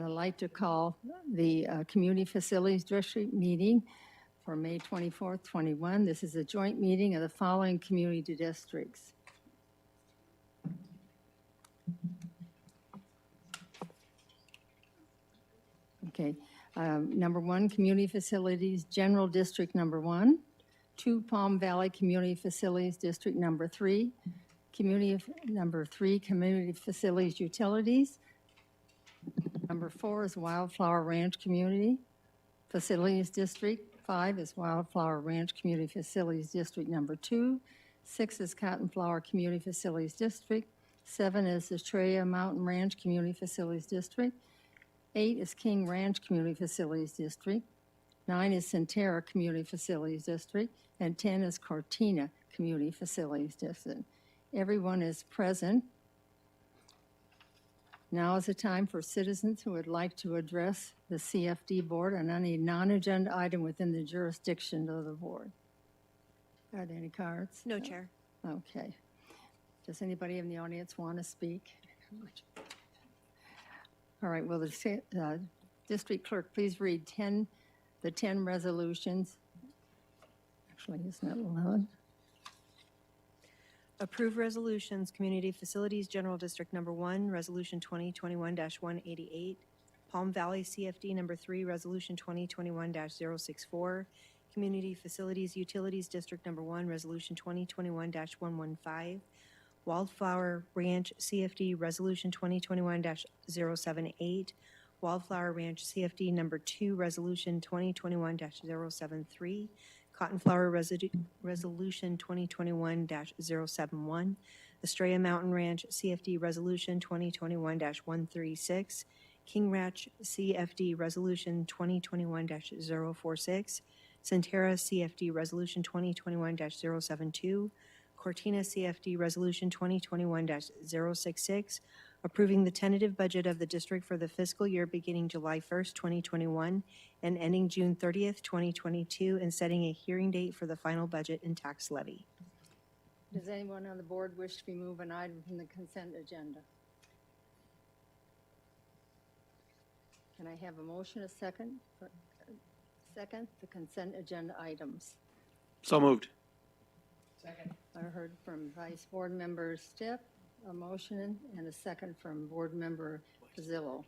And I'd like to call the Community Facilities District meeting for May 24th, 21. This is a joint meeting of the following community districts. Okay, number 1, Community Facilities General District number 1, 2, Palm Valley Community Facilities District number 3, number 3, Community Facilities Utilities. Number 4 is Wildflower Ranch Community Facilities District. 5 is Wildflower Ranch Community Facilities District number 2. 6 is Cottonflower Community Facilities District. 7 is the Estrella Mountain Ranch Community Facilities District. 8 is King Ranch Community Facilities District. 9 is Centerra Community Facilities District. And 10 is Cortina Community Facilities District. Everyone is present. Now is the time for citizens who would like to address the CFD board on any non-agenda item within the jurisdiction of the board. Are there any cards? No, Chair. Okay. Does anybody in the audience want to speak? All right, will the district clerk please read the 10 resolutions? Actually, it's not 11. Approve resolutions, Community Facilities General District Number 1, Resolution 2021-188. Palm Valley CFD Number 3, Resolution 2021-064. Community Facilities Utilities District Number 1, Resolution 2021-115. Wildflower Ranch CFD Resolution 2021-078. Wildflower Ranch CFD Number 2, Resolution 2021-073. Cottonflower Resolution 2021-071, Estrella Mountain Ranch CFD Resolution 2021-136, King Ranch CFD Resolution 2021-046, Centerra CFD Resolution 2021-072, Cortina CFD Resolution 2021-066, approving the tentative budget of the district for the fiscal year beginning July 1st, 2021, and ending June 30th, 2022, and setting a hearing date for the final budget and tax levy. Does anyone on the board wish to remove an item from the consent agenda? Can I have a motion, a second? Second, the consent agenda items. So moved. Second. I heard from Vice Board Member Stipp, a motion, and a second from Board Member Pizzillo.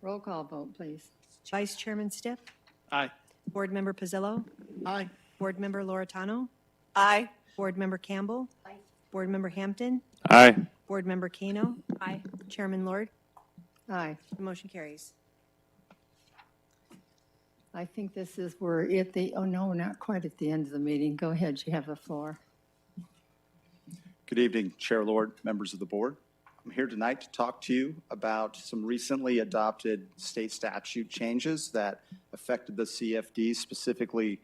Roll call vote, please. Vice Chairman Stipp? Aye. Board Member Pizzillo? Aye. Board Member Loretano? Aye. Board Member Campbell? Aye. Board Member Hampton? Aye. Board Member Kano? Aye. Chairman Lord? Aye. The motion carries. I think this is, we're at the, oh no, not quite at the end of the meeting. Go ahead, you have the floor. Good evening, Chair Lord, members of the board. I'm here tonight to talk to you about some recently adopted state statute changes that affected the CFD, specifically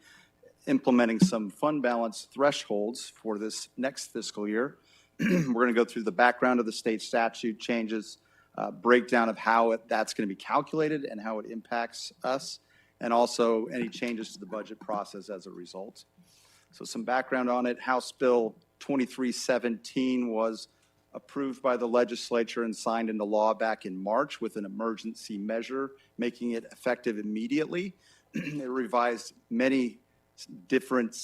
implementing some fund balance thresholds for this next fiscal year. We're going to go through the background of the state statute changes, breakdown of how that's going to be calculated and how it impacts us, and also any changes to the budget process as a result. So some background on it. House Bill 2317 was approved by the legislature and signed into law back in March with an emergency measure, making it effective immediately. It revised many different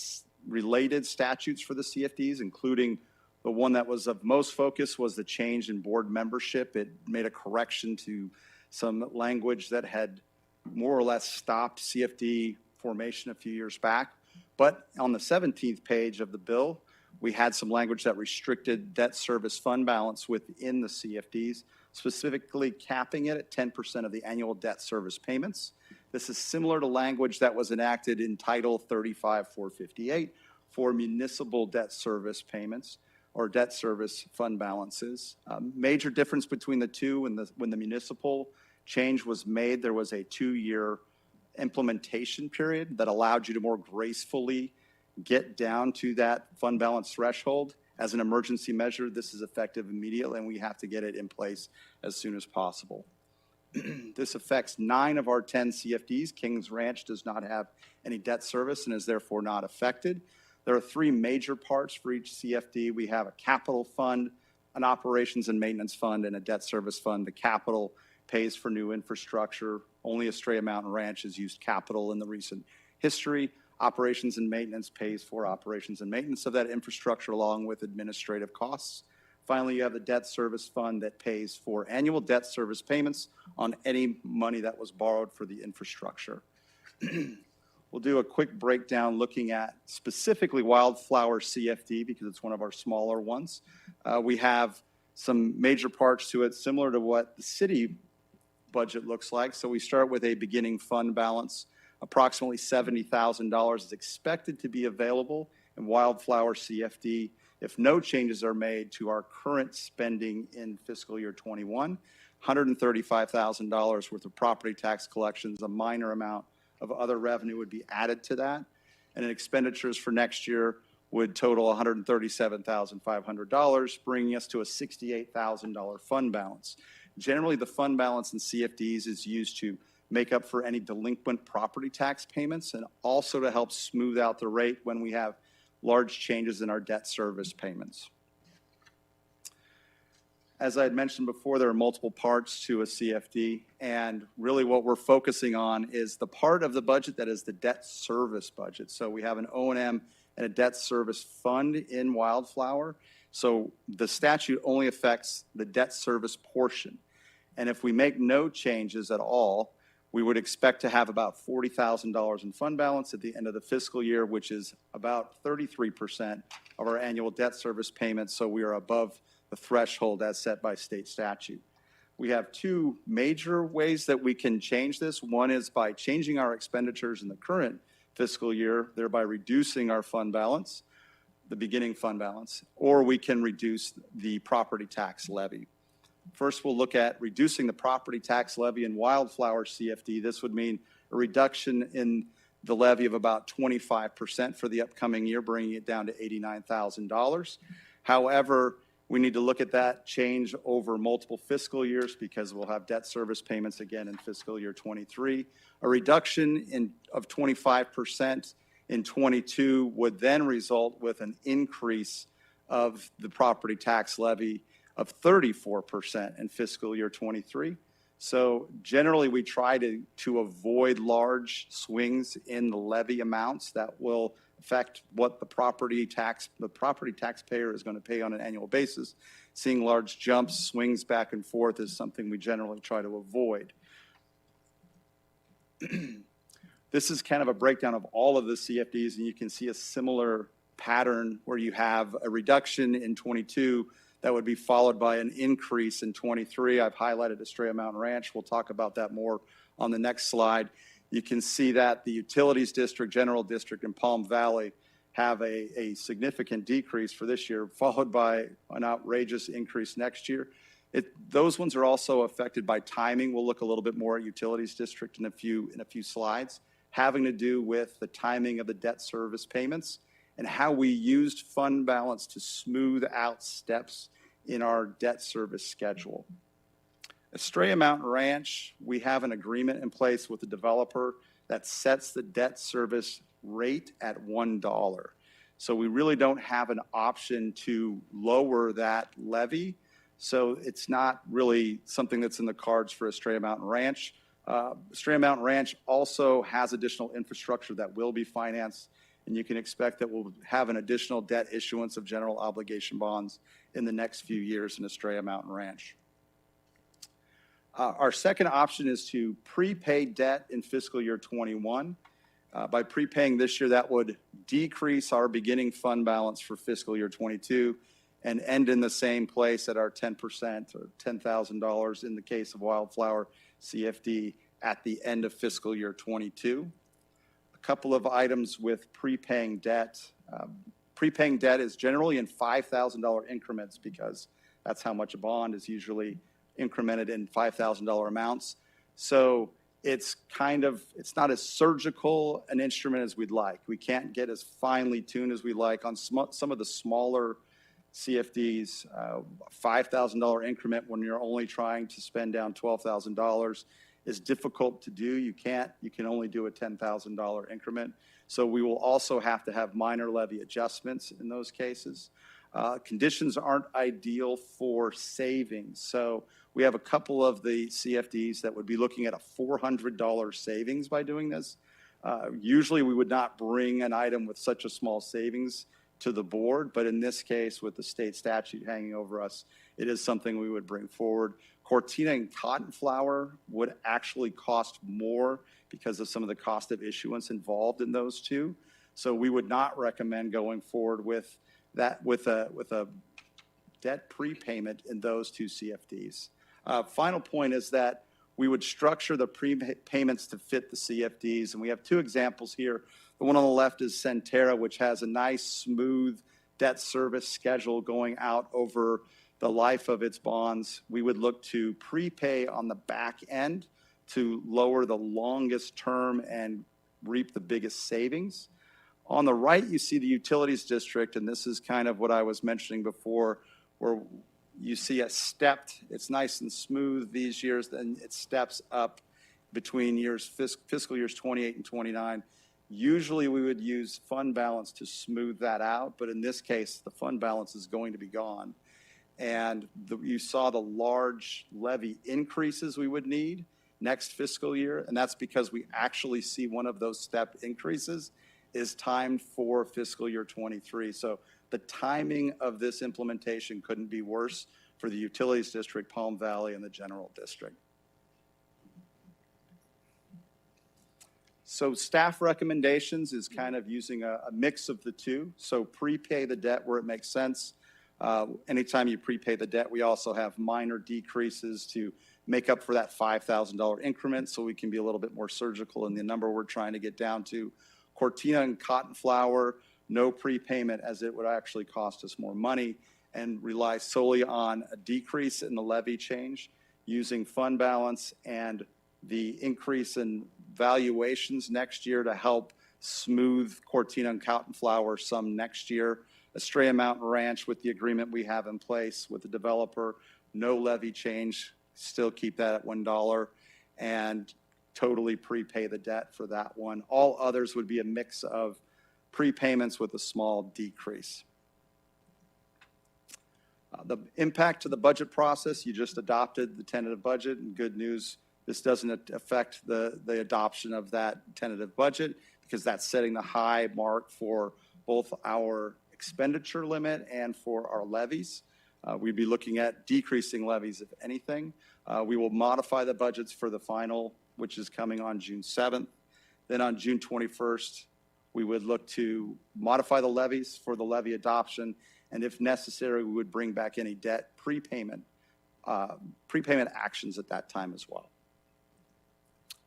related statutes for the CFDs, including the one that was of most focus was the change in board membership. It made a correction to some language that had more or less stopped CFD formation a few years back. But on the 17th page of the bill, we had some language that restricted debt service fund balance within the CFDs, specifically capping it at 10% of the annual debt service payments. This is similar to language that was enacted in Title 35-458 for municipal debt service payments or debt service fund balances. Major difference between the two, when the municipal change was made, there was a 2-year implementation period that allowed you to more gracefully get down to that fund balance threshold. As an emergency measure, this is effective immediately, and we have to get it in place as soon as possible. This affects 9 of our 10 CFDs. Kings Ranch does not have any debt service and is therefore not affected. There are 3 major parts for each CFD. We have a capital fund, an operations and maintenance fund, and a debt service fund. The capital pays for new infrastructure. Only Estrella Mountain Ranch has used capital in the recent history. Operations and maintenance pays for operations and maintenance of that infrastructure along with administrative costs. Finally, you have the debt service fund that pays for annual debt service payments on any money that was borrowed for the infrastructure. We'll do a quick breakdown looking at specifically Wildflower CFD because it's one of our smaller ones. We have some major parts to it similar to what the city budget looks like. So we start with a beginning fund balance. Approximately $70,000 is expected to be available in Wildflower CFD if no changes are made to our current spending in fiscal year 21. $135,000 worth of property tax collections, a minor amount of other revenue would be added to that. And in expenditures for next year would total $137,500, bringing us to a $68,000 fund balance. Generally, the fund balance in CFDs is used to make up for any delinquent property tax payments and also to help smooth out the rate when we have large changes in our debt service payments. As I had mentioned before, there are multiple parts to a CFD, and really what we're focusing on is the part of the budget that is the debt service budget. So we have an O&M and a debt service fund in Wildflower. So the statute only affects the debt service portion. And if we make no changes at all, we would expect to have about $40,000 in fund balance at the end of the fiscal year, which is about 33% of our annual debt service payments. So we are above the threshold as set by state statute. We have two major ways that we can change this. One is by changing our expenditures in the current fiscal year, thereby reducing our fund balance, the beginning fund balance, or we can reduce the property tax levy. First, we'll look at reducing the property tax levy in Wildflower CFD. This would mean a reduction in the levy of about 25% for the upcoming year, bringing it down to $89,000. However, we need to look at that change over multiple fiscal years because we'll have debt service payments again in fiscal year 23. A reduction of 25% in 22 would then result with an increase of the property tax levy of 34% in fiscal year 23. So generally we try to avoid large swings in the levy amounts that will affect what the property taxpayer is going to pay on an annual basis. Seeing large jumps, swings back and forth is something we generally try to avoid. This is kind of a breakdown of all of the CFDs, and you can see a similar pattern where you have a reduction in 22 that would be followed by an increase in 23. I've highlighted Estrella Mountain Ranch. We'll talk about that more on the next slide. You can see that the Utilities District, General District, and Palm Valley have a significant decrease for this year, followed by an outrageous increase next year. Those ones are also affected by timing. We'll look a little bit more at Utilities District in a few slides, having to do with the timing of the debt service payments and how we used fund balance to smooth out steps in our debt service schedule. Estrella Mountain Ranch, we have an agreement in place with the developer that sets the debt service rate at $1. So we really don't have an option to lower that levy. So it's not really something that's in the cards for Estrella Mountain Ranch. Estrella Mountain Ranch also has additional infrastructure that will be financed, and you can expect that we'll have an additional debt issuance of general obligation bonds in the next few years in Estrella Mountain Ranch. Our second option is to prepay debt in fiscal year 21. By prepaying this year, that would decrease our beginning fund balance for fiscal year 22 and end in the same place at our 10% or $10,000 in the case of Wildflower CFD at the end of fiscal year 22. A couple of items with prepaying debt. Prepaying debt is generally in $5,000 increments because that's how much a bond is usually incremented in $5,000 amounts. So it's not as surgical an instrument as we'd like. We can't get as finely tuned as we like on some of the smaller CFDs. $5,000 increment when you're only trying to spend down $12,000 is difficult to do. You can only do a $10,000 increment. So we will also have to have minor levy adjustments in those cases. Conditions aren't ideal for savings. So We have a couple of the CFDs that would be looking at a $400 savings by doing this. Usually, we would not bring an item with such a small savings to the board, but in this case, with the state statute hanging over us, it is something we would bring forward. Cortina and cotton flour would actually cost more because of some of the cost of issuance involved in those two. So we would not recommend going forward with that, with a debt prepayment in those two CFDs. Final point is that we would structure the prepayments to fit the CFDs, and we have two examples here. The one on the left is Centera, which has a nice, smooth debt service schedule going out over the life of its bonds. We would look to prepay on the back end to lower the longest term and reap the biggest savings. On the right, you see the utilities district, and this is kind of what I was mentioning before, where you see a stepped, it's nice and smooth these years, then it steps up between years, fiscal years 28 and 29. Usually we would use fund balance to smooth that out, but in this case, the fund balance is going to be gone. And you saw the large levy increases we would need next fiscal year, and that's because we actually see one of those step increases is timed for fiscal year 23. So the timing of this implementation couldn't be worse for the utilities district, Palm Valley, and the general district. So staff recommendations is kind of using a mix of the two. So prepay the debt where it makes sense. Anytime you prepay the debt, we also have minor decreases to make up for that $5,000 increment, so we can be a little bit more surgical in the number we're trying to get down to. Cortina and cotton flour, no prepayment, as it would actually cost us more money, and rely solely on a decrease in the levy change using fund balance and the increase in valuations next year to help smooth Cortina and cotton flour some next year. Estrella Mountain Ranch, with the agreement we have in place with the developer, no levy change, still keep that at $1, and totally prepay the debt for that one. All others would be a mix of prepayments with a small decrease. The impact to the budget process, you just adopted the tentative budget, and good news, this doesn't affect the adoption of that tentative budget because that's setting the high mark for both our expenditure limit and for our levies. We'd be looking at decreasing levies, if anything. We will modify the budgets for the final, which is coming on June 7th. Then on June 21st, we would look to modify the levies for the levy adoption, and if necessary, we would bring back any debt prepayment actions at that time as well.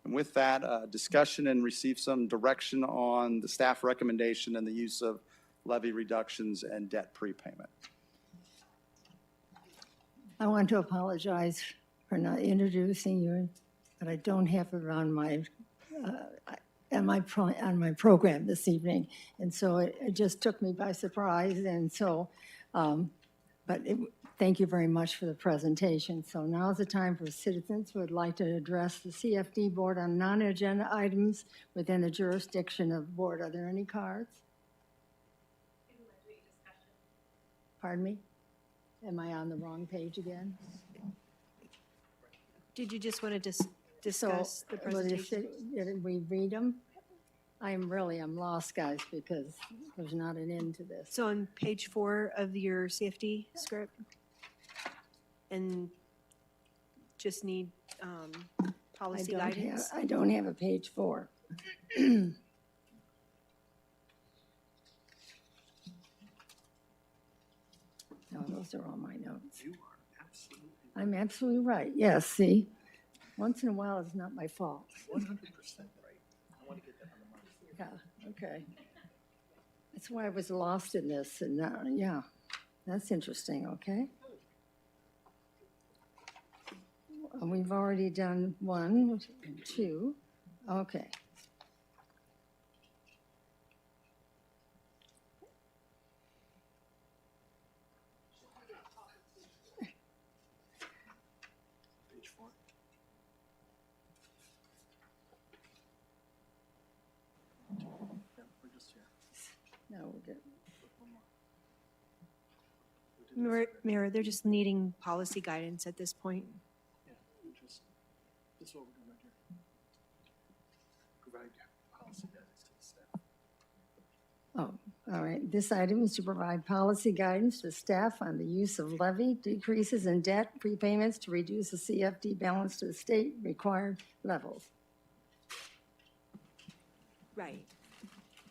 And with that, discussion and receive some direction on the staff recommendation and the use of levy reductions and debt prepayment. I want to apologize for not introducing you, but I don't have it on my program this evening, and so it just took me by surprise. And so, thank you very much for the presentation. So now is the time for citizens who would like to address the CFD board on non-agenda items within the jurisdiction of the board. Are there any cards? Pardon me? Am I on the wrong page again? Did you just want to discuss the presentation? Did we read them? I'm lost, guys, because there's not an end to this. So on page 4 of your CFD script, and just need policy guidance? I don't have a page 4. No, those are all my notes. You are absolutely I'm absolutely right. Yes, see? Once in a while, it's not my fault. 100% right. I want to get that on the mark. Yeah, okay. That's why I was lost in this, and yeah, that's interesting, okay? We've already done 1 and 2, okay. Page 4. Yeah, we're just here. No, we're good. Mayor, they're just needing policy guidance at this point. That's what we're gonna do. Provide policy guidance to the staff. Oh, all right. This item is to provide policy guidance to staff on the use of levy decreases in debt prepayments to reduce the CFD balance to the state required levels. Right.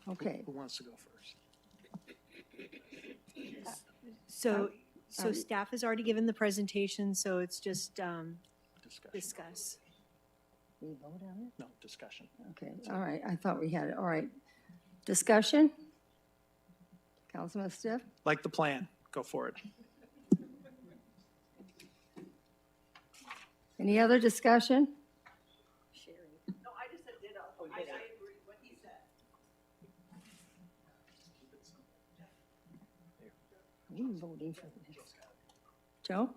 Okay. Who wants to go first? So staff has already given the presentation, so it's just Discussion. discuss. We vote on it? No, discussion. Okay, all right. I thought we had it. All right. Discussion? Councilman Stiff? Like the plan, go for it. Any other discussion? No, I just said ditto. I agree with what he said. Who's voting for this? Joe?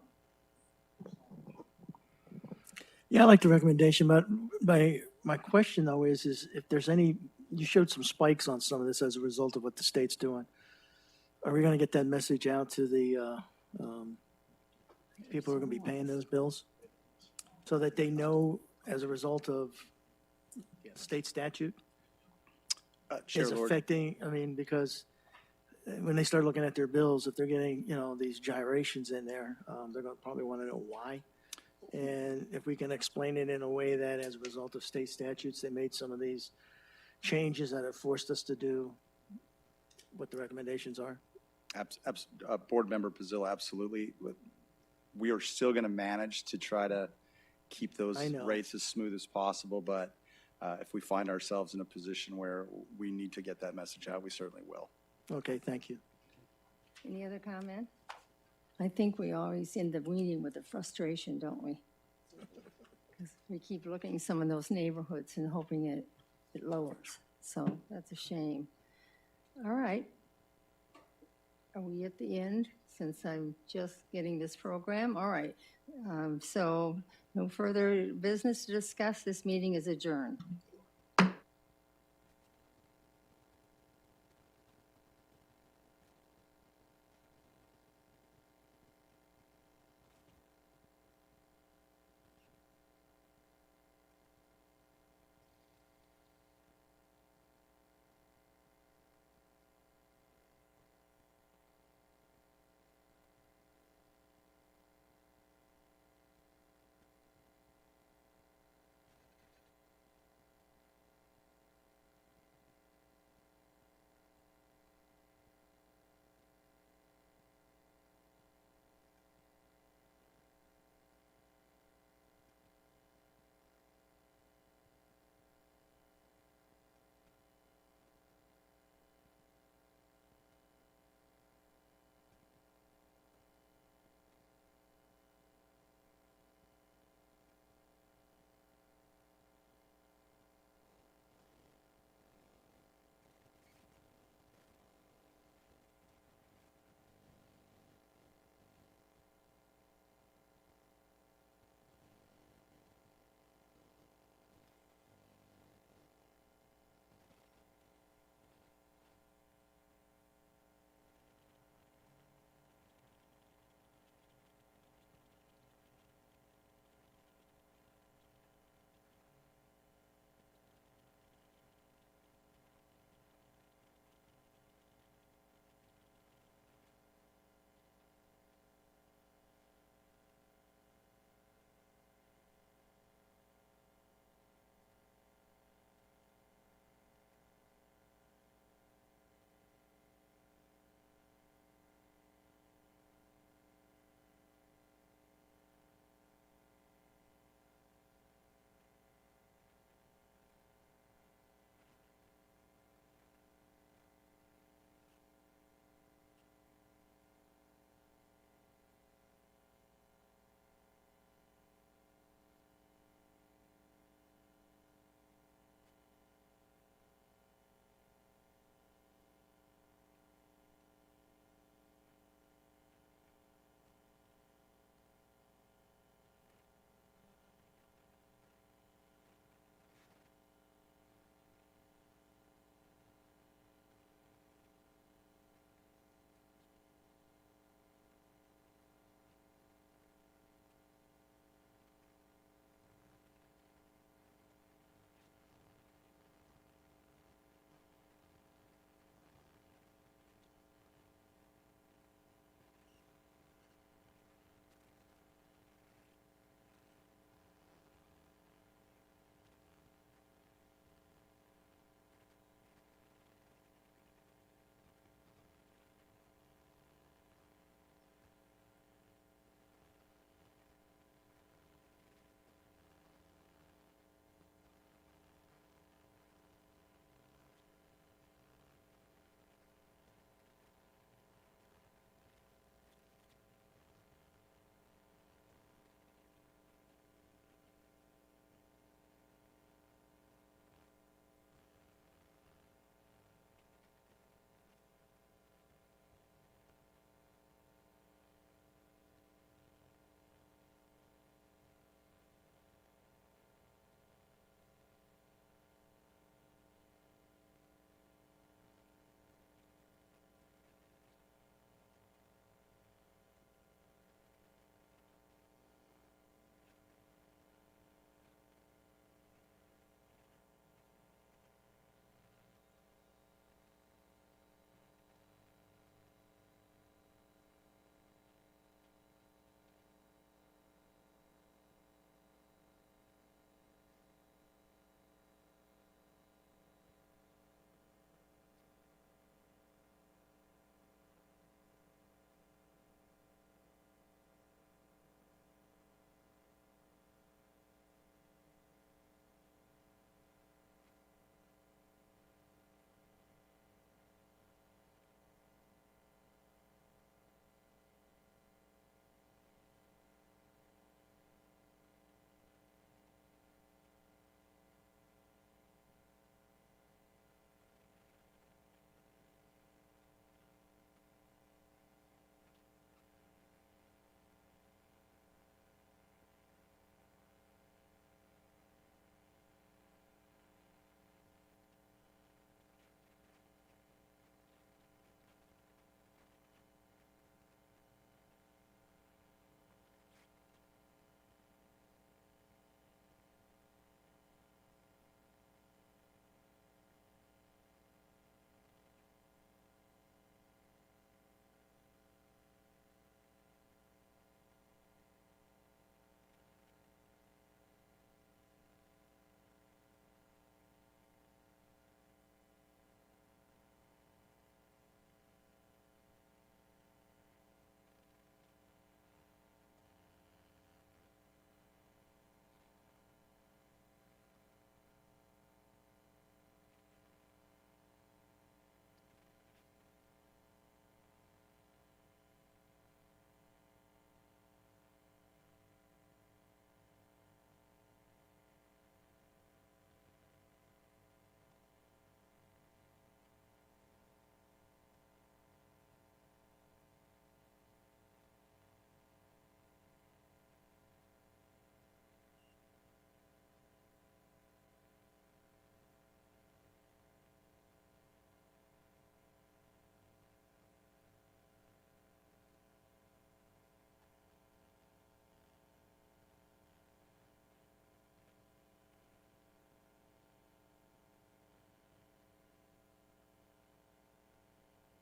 Yeah, I like the recommendation, but my question though is if there's any, you showed some spikes on some of this as a result of what the state's doing. Are we gonna get that message out to the, people who are gonna be paying those bills? So that they know as a result of state statute Chair is Lord, affecting, I mean, because when they start looking at their bills, if they're getting, these gyrations in there, they're gonna probably wanna know why. And if we can explain it in a way that as a result of state statutes, they made some of these changes that have forced us to do what the recommendations are. Board Member Pizzilla, absolutely. We are still going to manage to try to keep those I know. rates as smooth as possible, but if we find ourselves in a position where we need to get that message out, we certainly will. Okay, thank you. Any other comment? I think we always end the meeting with a frustration, don't we? 'Cause we keep looking some of those neighborhoods and hoping it lowers. So that's a shame. All right. Are we at the end, since I'm just getting this program? All right. So no further business to discuss. This meeting is adjourned.